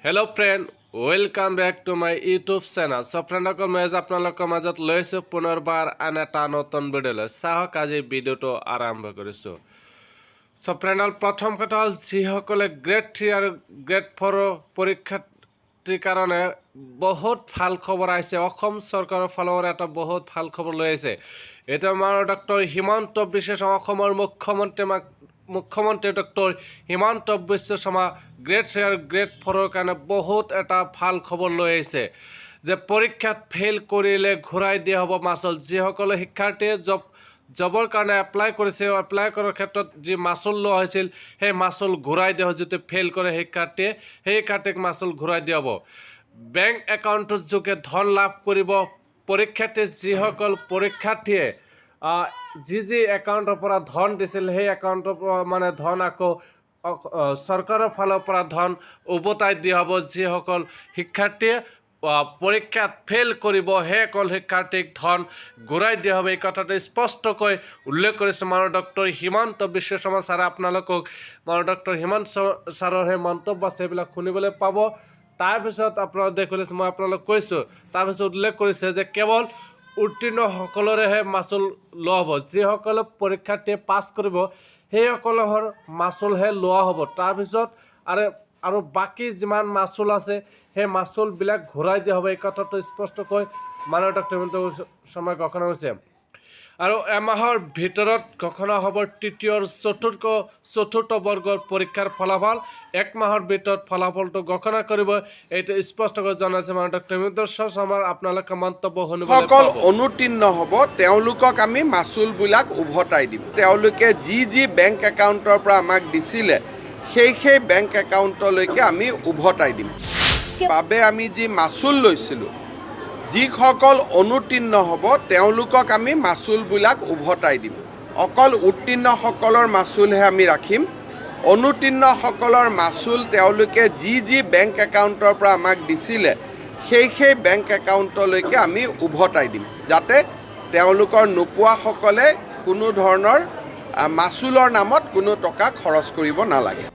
Hello friend, welcome back to my YouTube channel. So friend সকল মই আপোনালোকৰ মাজত লৈছো পুনৰবাৰ আন এটা নতুন ভিডিঅ লৈ চাওক আজি ভিডিঅটো আৰম্ভ কৰিছো। So friend প্ৰথম কথা হ'ল যিসকলে গ্ৰেড 3 আৰু গ্ৰেড 4 পৰীক্ষাৰ্থীৰ কাৰণে বহুত ভাল খবৰ আহিছে। অসম চৰকাৰৰ ফালৰ এটা বহুত ভাল খবৰ লৈ আহিছে। এটা আমাৰ ডক্টৰ হিমন্ত বিশ্ব শৰ্মা অসমৰ মুখ্যমন্ত্ৰী ডক্টৰ হিমন্ত বিশ্ব শৰ্মা গ্ৰেড 3 আৰু গ্ৰেড 4 কাৰণে বহুত এটা ভাল খবৰ লৈ আহিছে যে পৰীক্ষাত ফেইল কৰিলে ঘূৰাই দিয়া হ'ব মাচুল। যিসকলে শিক্ষাৰ্থীয়ে জবৰ কাৰণে এপ্লাই কৰিছে এপ্লাই কৰাৰ ক্ষেত্ৰত যি মাচুল লোৱা হৈছিল সেই মাচুল ঘূৰাই দিয়া হ'ব। যদি ফেইল কৰে শিক্ষাৰ্থীয়ে সেই শিক্ষাৰ্থীক মাচুল ঘূৰাই দিয়া হ'ব। বেংক একাউণ্টৰ যোগে ধন লাভ কৰিব পৰীক্ষাৰ্থী যিসকল পৰীক্ষাৰ্থীয়ে যি একাউণ্টৰ পৰা ধন দিছিল সেই একাউণ্টৰ পৰা মানে ধন আকৌ চৰকাৰৰ ফালৰ পৰা ধন উভতাই দিয়া হ'ব। যিসকল শিক্ষাৰ্থীয়ে পৰীক্ষাত ফেইল কৰিব সেইসকল শিক্ষাৰ্থীক ধন ঘূৰাই দিয়া হ'ব। এই কথাটো স্পষ্টকৈ উল্লেখ কৰিছে মাননীয় ডক্টৰ হিমন্ত বিশ্ব শৰ্মা ছাৰে। আপোনালোকক মাননীয় ডক্টৰ হিমন্ত ছাৰৰ সেই মন্তব্য আছে সেইবিলাক শুনিবলৈ পাব। তাৰপিছত আপোনালোক দেখিলে মই আপোনালোক কৈছোঁ তাৰপিছত উল্লেখ কৰিছে যে কেৱল উত্তীৰ্ণসকলৰেহে মাচুল লোৱা হ'ব। যিসকলে পৰীক্ষাৰ্থীয়ে পাছ কৰিব সেইসকলৰ মাচুলহে লোৱা হ'ব। তাৰপিছত আৰু বাকী যিমান মাচুল আছে সেই মাচুলবিলাক ঘূৰাই দিয়া হ'ব। এই কথাটো স্পষ্টকৈ মাননীয় ডক্টৰ হিমন্ত শৰ্মাই ঘোষণা কৰিছে। আৰু এমাহৰ ভিতৰত ঘোষণা হ'ব তৃতীয় আৰু চতুৰ্থ বৰ্গৰ পৰীক্ষাৰ ফলাফল। এক মাহৰ ভিতৰত ফলাফলটো ঘোষণা কৰিব এইটো স্পষ্টকৈ জনাইছে মাননীয় ডক্টৰ হিমন্ত শৰ্মাৰ। আপোনালোকে মন্তব্য শুনিবলৈ পাব। অনুতীৰ্ণ হ'ব তেওঁলোকক আমি মাচুলবিলাক উভতাই দিম। তেওঁলোকে যি বেংক একাউণ্টৰ পৰা আমাক দিছিলে সেই বেংক একাউণ্টলৈকে আমি উভতাই দিম। বাবে আমি যি মাচুল লৈছিলোঁ যিসকল অনুতীৰ্ণ হ'ব তেওঁলোকক আমি মাচুলবিলাক উভতাই দিম। অকল উত্তীৰ্ণসকলৰ মাচুলহে আমি ৰাখিম। অনুতীৰ্ণসকলৰ মাচুল তেওঁলোকে যি বেংক একাউণ্টৰ পৰা আমাক দিছিলে সেই বেংক একাউণ্টলৈকে আমি উভতাই দিম, যাতে তেওঁলোকৰ নোপোৱাসকলে কোনো ধৰণৰ মাচুলৰ নামত কোনো টকা খৰচ কৰিব নালাগে।